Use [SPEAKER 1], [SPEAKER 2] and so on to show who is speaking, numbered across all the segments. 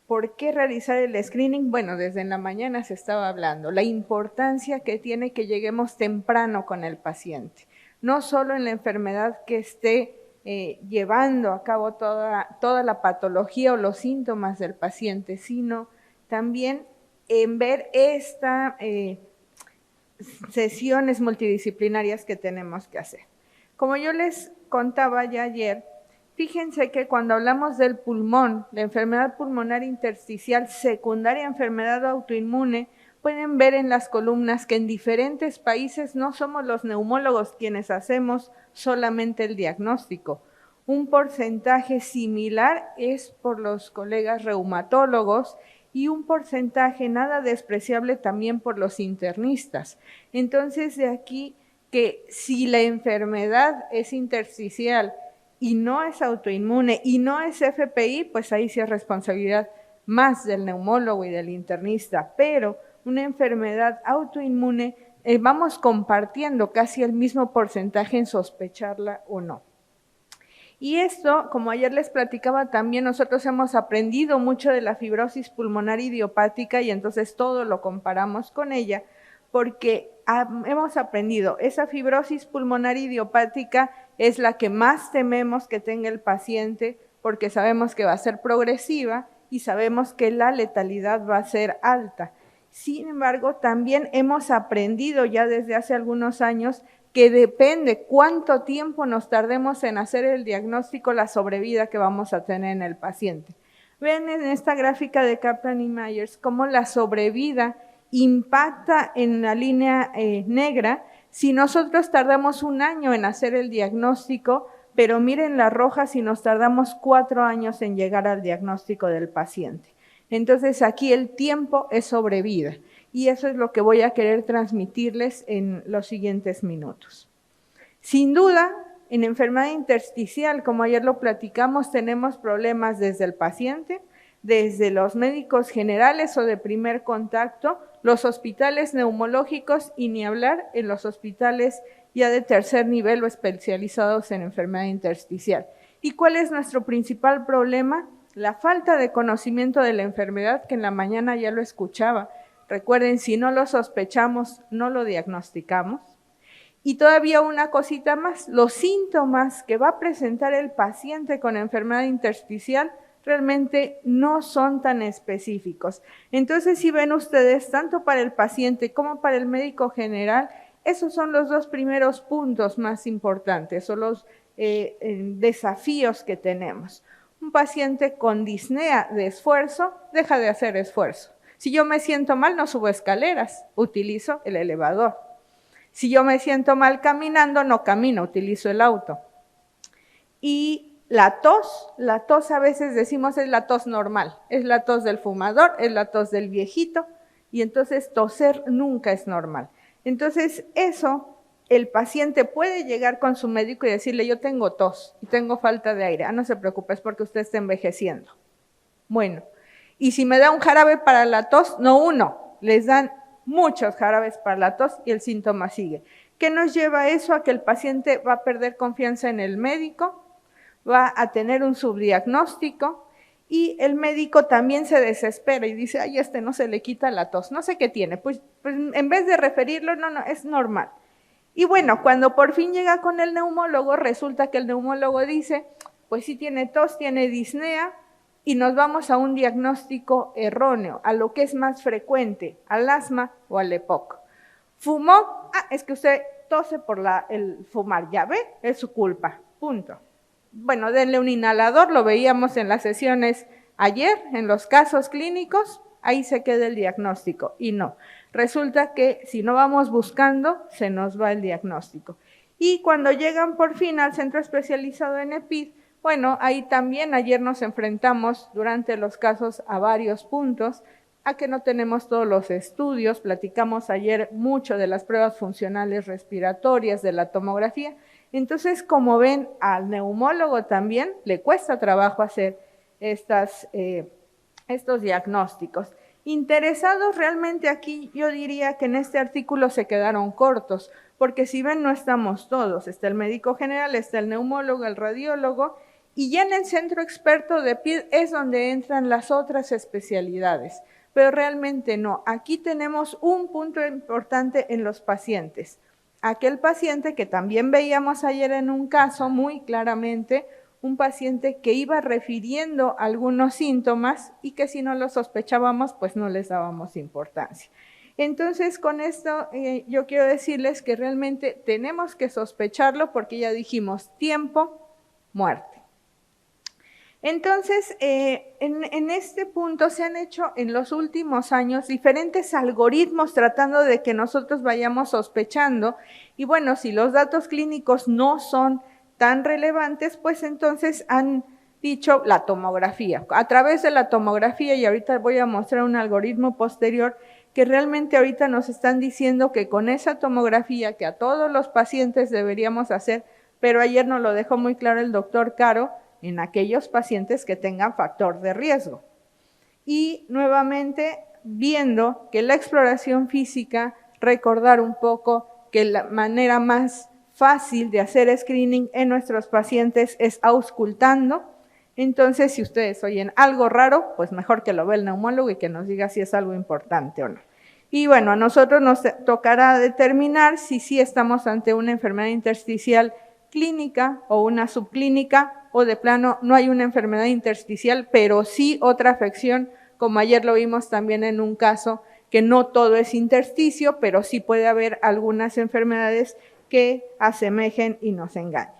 [SPEAKER 1] ¿Por qué realizar el screening? Bueno, desde en la mañana se estaba hablando, la importancia que tiene que lleguemos temprano con el paciente, no solo en la enfermedad que esté llevando a cabo toda la patología o los síntomas del paciente, sino también en ver estas sesiones multidisciplinarias que tenemos que hacer. Como yo les contaba ya ayer, fíjense que cuando hablamos del pulmón, la enfermedad pulmonar intersticial secundaria a enfermedad autoinmune, pueden ver en las columnas que en diferentes países no somos los neumólogos quienes hacemos solamente el diagnóstico. Un porcentaje similar es por los colegas reumatólogos y un porcentaje nada despreciable también por los internistas. Entonces, de aquí que si la enfermedad es intersticial y no es autoinmune y no es FPI, pues ahí sí es responsabilidad más del neumólogo y del internista, pero una enfermedad autoinmune vamos compartiendo casi el mismo porcentaje en sospecharla o no. Y esto, como ayer les platicaba también, nosotros hemos aprendido mucho de la fibrosis pulmonar idiopática y entonces todo lo comparamos con ella, porque hemos aprendido, esa fibrosis pulmonar idiopática es la que más tememos que tenga el paciente, porque sabemos que va a ser progresiva y sabemos que la letalidad va a ser alta. Sin embargo, también hemos aprendido ya desde hace algunos años que depende cuánto tiempo nos tardemos en hacer el diagnóstico, la sobrevida que vamos a tener en el paciente. Ven en esta gráfica de Kaplan y Myers cómo la sobrevida impacta en la línea negra si nosotros tardamos 1 año en hacer el diagnóstico, pero miren la roja si nos tardamos 4 años en llegar al diagnóstico del paciente. Entonces aquí el tiempo es sobrevida. Y eso es lo que voy a querer transmitirles en los siguientes minutos. Sin duda, en enfermedad intersticial, como ayer lo platicamos, tenemos problemas desde el paciente, desde los médicos generales o de primer contacto, los hospitales neumológicos y ni hablar en los hospitales ya de tercer nivel o especializados en enfermedad intersticial. ¿Y cuál es nuestro principal problema? La falta de conocimiento de la enfermedad, que en la mañana ya lo escuchaba. Recuerden, si no lo sospechamos, no lo diagnosticamos. Y todavía una cosita más, los síntomas que va a presentar el paciente con enfermedad intersticial realmente no son tan específicos. Entonces, si ven ustedes, tanto para el paciente como para el médico general, esos son los 2 primeros puntos más importantes o los desafíos que tenemos. Un paciente con disnea de esfuerzo deja de hacer esfuerzo. Si yo me siento mal, no subo escaleras, utilizo el elevador. Si yo me siento mal caminando, no camino, utilizo el auto. Y la tos a veces decimos es la tos normal, es la tos del fumador, es la tos del viejito, y entonces toser nunca es normal. Entonces eso, el paciente puede llegar con su médico y decirle, yo tengo tos y tengo falta de aire. No se preocupe, es porque usted está envejeciendo. Bueno. Y si me da un jarabe para la tos, no uno, les dan muchos jarabes para la tos y el síntoma sigue. ¿Qué nos lleva a eso? A que el paciente va a perder confianza en el médico, va a tener un subdiagnóstico y el médico también se desespera y dice, ay, no se le quita la tos, no sé qué tiene, pues en vez de referirlo, no, es normal. Y bueno, cuando por fin llega con el neumólogo, resulta que el neumólogo dice, pues sí tiene tos, tiene disnea, y nos vamos a un diagnóstico erróneo, a lo que es más frecuente, al asma o al EPOC. ¿Fumó? Es que usted tose por el fumar, ya ve, es su culpa, punto. Bueno, denle un inhalador, lo veíamos en las sesiones ayer, en los casos clínicos, ahí se queda el diagnóstico, y no. Resulta que si no vamos buscando, se nos va el diagnóstico. Y cuando llegan por fin al centro especializado en EPID, bueno, ahí también ayer nos enfrentamos durante los casos a varios puntos, a que no tenemos todos los estudios, platicamos ayer mucho de las pruebas funcionales respiratorias, de la tomografía. Entonces, como ven, al neumólogo también le cuesta trabajo hacer estos diagnósticos. Interesados realmente aquí, yo diría que en este artículo se quedaron cortos, porque si ven no estamos todos, está el médico general, está el neumólogo, el radiólogo, Y ya en el centro experto de PID es donde entran las otras especialidades, pero realmente no. Aquí tenemos un punto importante en los pacientes. Aquel paciente que también veíamos ayer en un caso muy claramente, un paciente que iba refiriendo algunos síntomas y que si no los sospechábamos, pues no les dábamos importancia. Entonces, con esto yo quiero decirles que realmente tenemos que sospecharlo porque ya dijimos tiempo, muerte. Entonces, en este punto se han hecho en los últimos años diferentes algoritmos tratando de que nosotros vayamos sospechando y bueno, si los datos clínicos no son tan relevantes, pues entonces han dicho la tomografía. A través de la tomografía, y ahorita voy a mostrar un algoritmo posterior, que realmente ahorita nos están diciendo que con esa tomografía que a todos los pacientes deberíamos hacer, pero ayer nos lo dejó muy claro el doctor Caro, en aquellos pacientes que tengan factor de riesgo. Y nuevamente, viendo que la exploración física, recordar un poco que la manera más fácil de hacer screening en nuestros pacientes es auscultando. Entonces, si ustedes oyen algo raro, pues mejor que lo vea el neumólogo y que nos diga si es algo importante o no. Y bueno, a nosotros nos tocará determinar si sí estamos ante una enfermedad intersticial clínica o una subclínica, o de plano no hay una enfermedad intersticial, pero sí otra afección, como ayer lo vimos también en un caso, que no todo es intersticio, pero sí puede haber algunas enfermedades que asemejen y nos engañen.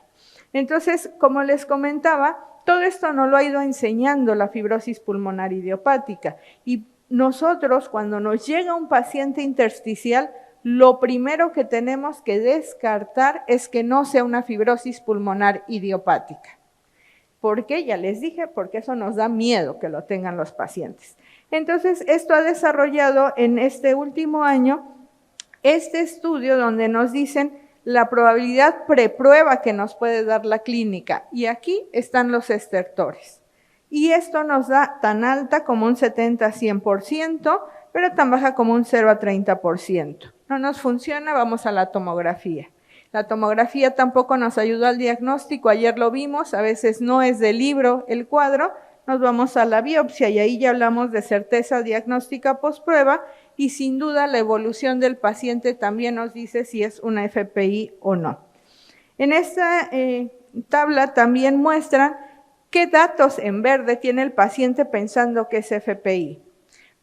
[SPEAKER 1] Entonces, como les comentaba, todo esto nos lo ha ido enseñando la fibrosis pulmonar idiopática, y nosotros cuando nos llega un paciente intersticial, lo primero que tenemos que descartar es que no sea una fibrosis pulmonar idiopática. ¿Por qué? Ya les dije, porque eso nos da miedo que lo tengan los pacientes. Entonces, esto ha desarrollado en este último año este estudio donde nos dicen la probabilidad preprueba que nos puede dar la clínica. Y aquí están los estertores. Y esto nos da tan alta como un 70-100%, pero tan baja como un 0 a 30%. No nos funciona, vamos a la tomografía. La tomografía tampoco nos ayuda al diagnóstico, ayer lo vimos, a veces no es del libro el cuadro, nos vamos a la biopsia y ahí ya hablamos de certeza diagnóstica postprueba y sin duda la evolución del paciente también nos dice si es una FPI o no. En esta tabla también muestran qué datos en verde tiene el paciente pensando que es FPI.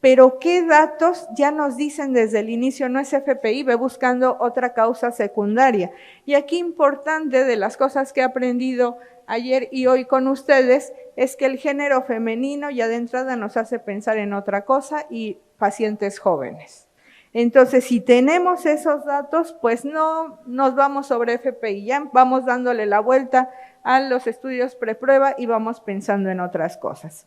[SPEAKER 1] Pero qué datos ya nos dicen desde el inicio no es FPI, ve buscando otra causa secundaria. Y aquí importante de las cosas que he aprendido ayer y hoy con ustedes es que el género femenino ya de entrada nos hace pensar en otra cosa y pacientes jóvenes. Entonces, si tenemos esos datos, pues no nos vamos sobre FPI, ya vamos dándole la vuelta a los estudios preprueba y vamos pensando en otras cosas.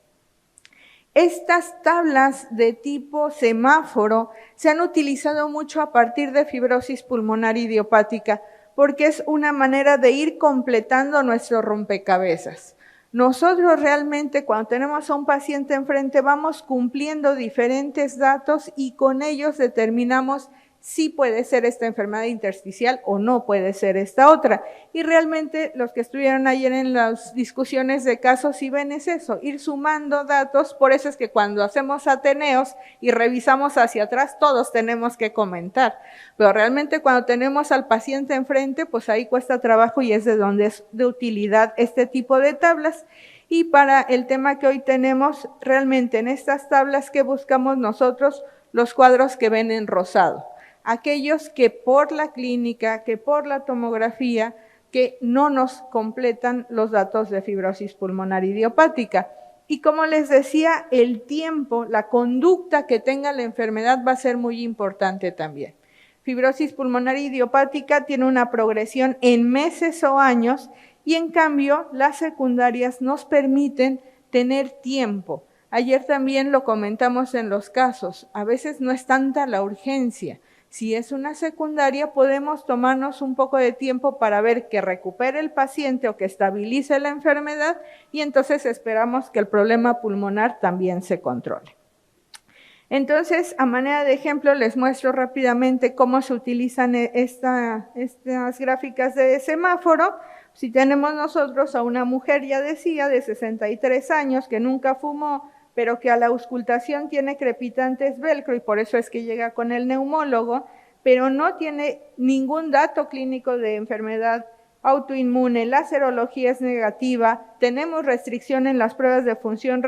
[SPEAKER 1] Estas tablas de tipo semáforo se han utilizado mucho a partir de fibrosis pulmonar idiopática porque es una manera de ir completando nuestro rompecabezas. Nosotros realmente cuando tenemos a un paciente enfrente vamos cumpliendo diferentes datos y con ellos determinamos si puede ser esta enfermedad intersticial o no puede ser esta otra. Y realmente los que estuvieron ayer en las discusiones de casos, si ven es eso, ir sumando datos, por eso es que cuando hacemos ateneos y revisamos hacia atrás, todos tenemos que comentar. Pero realmente cuando tenemos al paciente enfrente, pues ahí cuesta trabajo y es de donde es de utilidad este tipo de tablas. Y para el tema que hoy tenemos, realmente en estas tablas que buscamos nosotros, los cuadros que ven en rosado. Aquellos que por la clínica, que por la tomografía, que no nos completan los datos de fibrosis pulmonar idiopática. Y como les decía, el tiempo, la conducta que tenga la enfermedad va a ser muy importante también. Fibrosis pulmonar idiopática tiene una progresión en meses o años y en cambio las secundarias nos permiten tener tiempo. Ayer también lo comentamos en los casos, a veces no es tanta la urgencia. Si es una secundaria, podemos tomarnos un poco de tiempo para ver que recupere el paciente o que estabilice la enfermedad y entonces esperamos que el problema pulmonar también se controle. Entonces, a manera de ejemplo, les muestro rápidamente cómo se utilizan estas gráficas de semáforo. Si tenemos nosotros a una mujer, ya decía, de 63 años, que nunca fumó, pero que a la auscultación tiene crepitantes velcro y por eso es que llega con el neumólogo, pero no tiene ningún dato clínico de enfermedad autoinmune, la serología es negativa, tenemos restricción en las pruebas de función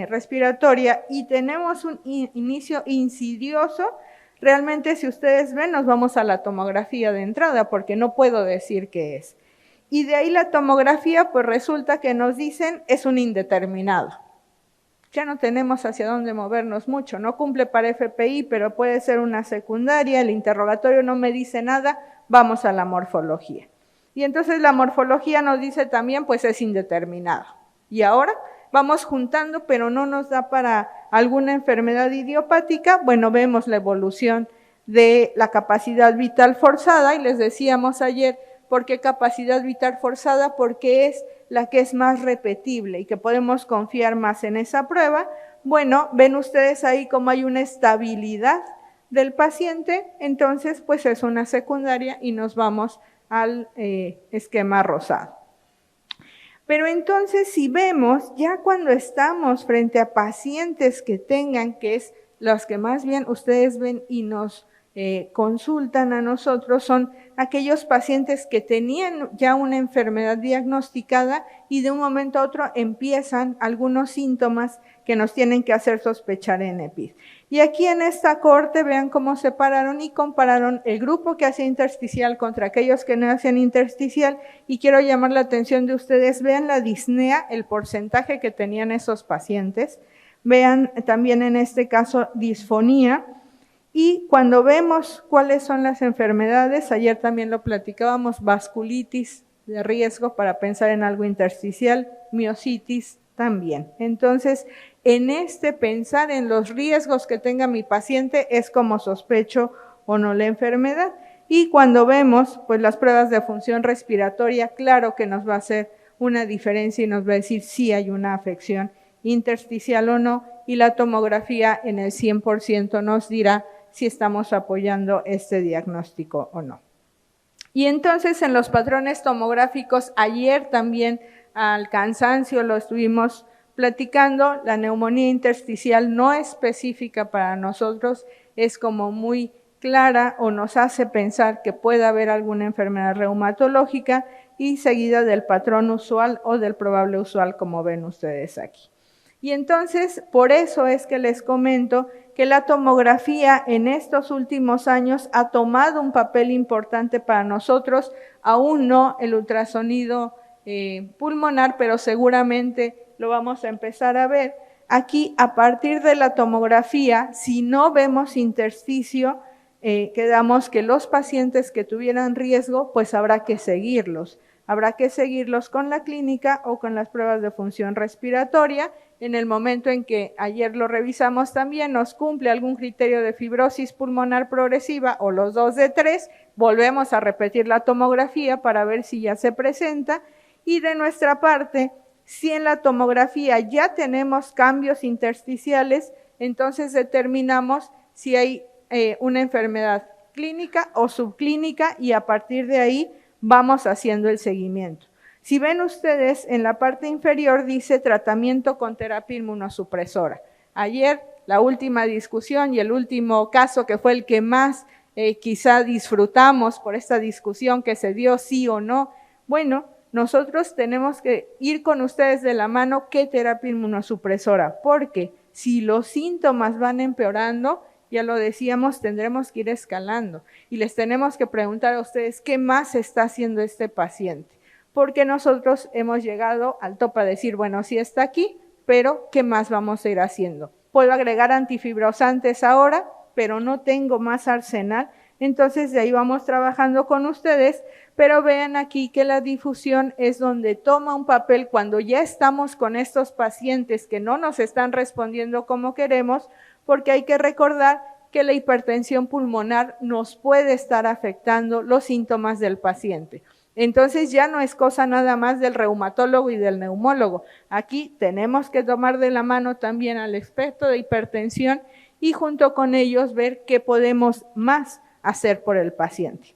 [SPEAKER 1] respiratoria y tenemos un inicio insidioso. Realmente, si ustedes ven, nos vamos a la tomografía de entrada porque no puedo decir qué es. Y de ahí la tomografía, pues resulta que nos dicen es un indeterminado. Ya no tenemos hacia dónde movernos mucho, no cumple para FPI, pero puede ser una secundaria, el interrogatorio no me dice nada, vamos a la morfología. Y entonces la morfología nos dice también, pues es indeterminado. Y ahora vamos juntando, pero no nos da para alguna enfermedad idiopática. Bueno, vemos la evolución de la capacidad vital forzada, y les decíamos ayer, ¿por qué capacidad vital forzada? Porque es la que es más repetible y que podemos confiar más en esa prueba. Bueno, ven ustedes ahí cómo hay una estabilidad del paciente, entonces pues es una secundaria y nos vamos al esquema rosado. Pero entonces si vemos, ya cuando estamos frente a pacientes que tengan, que es los que más bien ustedes ven y nos consultan a nosotros, son aquellos pacientes que tenían ya una enfermedad diagnosticada y de un momento a otro empiezan algunos síntomas que nos tienen que hacer sospechar NPID. Y aquí en esta corte vean cómo separaron y compararon el grupo que hacía intersticial contra aquellos que no hacían intersticial, y quiero llamar la atención de ustedes, vean la disnea, el porcentaje que tenían esos pacientes, vean también en este caso disfonía. Y cuando vemos cuáles son las enfermedades, ayer también lo platicábamos, vasculitis de riesgo para pensar en algo intersticial, miositis también. Entonces, en este pensar en los riesgos que tenga mi paciente es como sospecho o no la enfermedad. Y cuando vemos pues las pruebas de función respiratoria, claro que nos va a hacer una diferencia y nos va a decir si hay una afección intersticial o no, y la tomografía en el 100% nos dirá si estamos apoyando este diagnóstico o no. Y entonces en los patrones tomográficos, ayer también al cansancio lo estuvimos platicando, la neumonía intersticial no específica para nosotros, es como muy clara o nos hace pensar que puede haber alguna enfermedad reumatológica y seguida del patrón usual o del probable usual, como ven ustedes aquí. Y entonces, por eso es que les comento que la tomografía en estos últimos años ha tomado un papel importante para nosotros, aún no el ultrasonido pulmonar, pero seguramente lo vamos a empezar a ver. Aquí, a partir de la tomografía, si no vemos intersticio, quedamos que los pacientes que tuvieran riesgo, pues habrá que seguirlos. Habrá que seguirlos con la clínica o con las pruebas de función respiratoria. En el momento en que ayer lo revisamos también, nos cumple algún criterio de fibrosis pulmonar progresiva o los 2 de 3, volvemos a repetir la tomografía para ver si ya se presenta. Y de nuestra parte, si en la tomografía ya tenemos cambios intersticiales, entonces determinamos si hay una enfermedad clínica o subclínica y a partir de ahí vamos haciendo el seguimiento. Si ven ustedes, en la parte inferior dice tratamiento con terapia inmunosupresora. Ayer, la última discusión y el último caso que fue el que más quizá disfrutamos por esta discusión que se dio sí o no, bueno, nosotros tenemos que ir con ustedes de la mano qué terapia inmunosupresora, porque si los síntomas van empeorando, ya lo decíamos, tendremos que ir escalando y les tenemos que preguntar a ustedes qué más está haciendo este paciente, porque nosotros hemos llegado al tope a decir, bueno, sí está aquí, pero ¿qué más vamos a ir haciendo? Puedo agregar antifibrosantes ahora, pero no tengo más arsenal, entonces de ahí vamos trabajando con ustedes, pero vean aquí que la difusión es donde toma un papel cuando ya estamos con estos pacientes que no nos están respondiendo como queremos, porque hay que recordar que la hipertensión pulmonar nos puede estar afectando los síntomas del paciente. Entonces ya no es cosa nada más del reumatólogo y del neumólogo. Aquí tenemos que tomar de la mano también al experto de hipertensión y junto con ellos ver qué podemos más hacer por el paciente.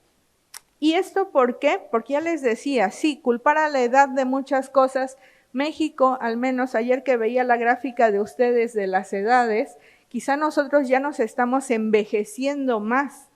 [SPEAKER 1] ¿Y esto por qué? Porque ya les decía, sí, culpar a la edad de muchas cosas. México, al menos ayer que veía la gráfica de ustedes de las edades, quizá nosotros ya nos estamos envejeciendo más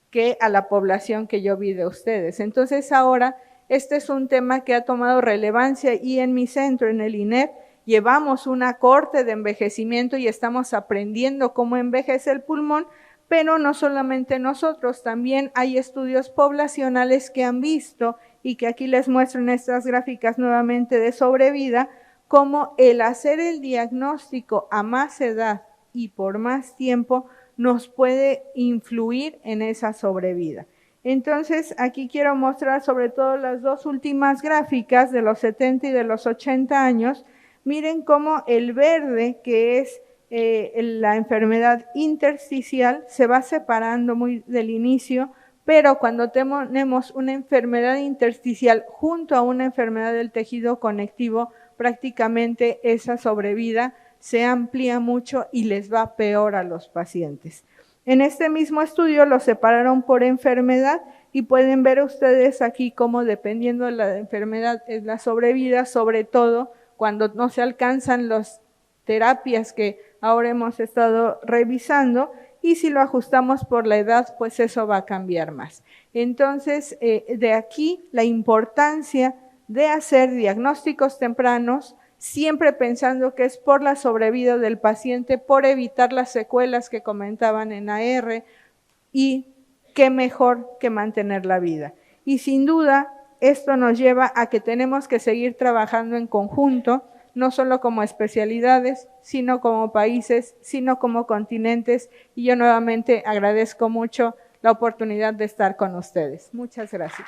[SPEAKER 1] que a la población que yo vi de ustedes. Entonces ahora este es un tema que ha tomado relevancia y en mi centro, en el INEP, llevamos una corte de envejecimiento y estamos aprendiendo cómo envejece el pulmón, pero no solamente nosotros, también hay estudios poblacionales que han visto y que aquí les muestro en estas gráficas nuevamente de sobrevida, cómo el hacer el diagnóstico a más edad y por más tiempo nos puede influir en esa sobrevida. Entonces, aquí quiero mostrar sobre todo las dos últimas gráficas de los 70 y de los 80 años. Miren cómo el verde, que es la enfermedad intersticial, se va separando muy del inicio, pero cuando tenemos una enfermedad intersticial junto a una enfermedad del tejido conectivo, prácticamente esa sobrevida se amplía mucho y les va peor a los pacientes. En este mismo estudio lo separaron por enfermedad y pueden ver ustedes aquí cómo dependiendo de la enfermedad es la sobrevida, sobre todo cuando no se alcanzan las terapias que ahora hemos estado revisando, y si lo ajustamos por la edad, pues eso va a cambiar más. Entonces, de aquí la importancia de hacer diagnósticos tempranos, siempre pensando que es por la sobrevida del paciente, por evitar las secuelas que comentaban en AR, y qué mejor que mantener la vida. Y sin duda, esto nos lleva a que tenemos que seguir trabajando en conjunto, no solo como especialidades, sino como países, sino como continentes, y yo nuevamente agradezco mucho la oportunidad de estar con ustedes. Muchas gracias.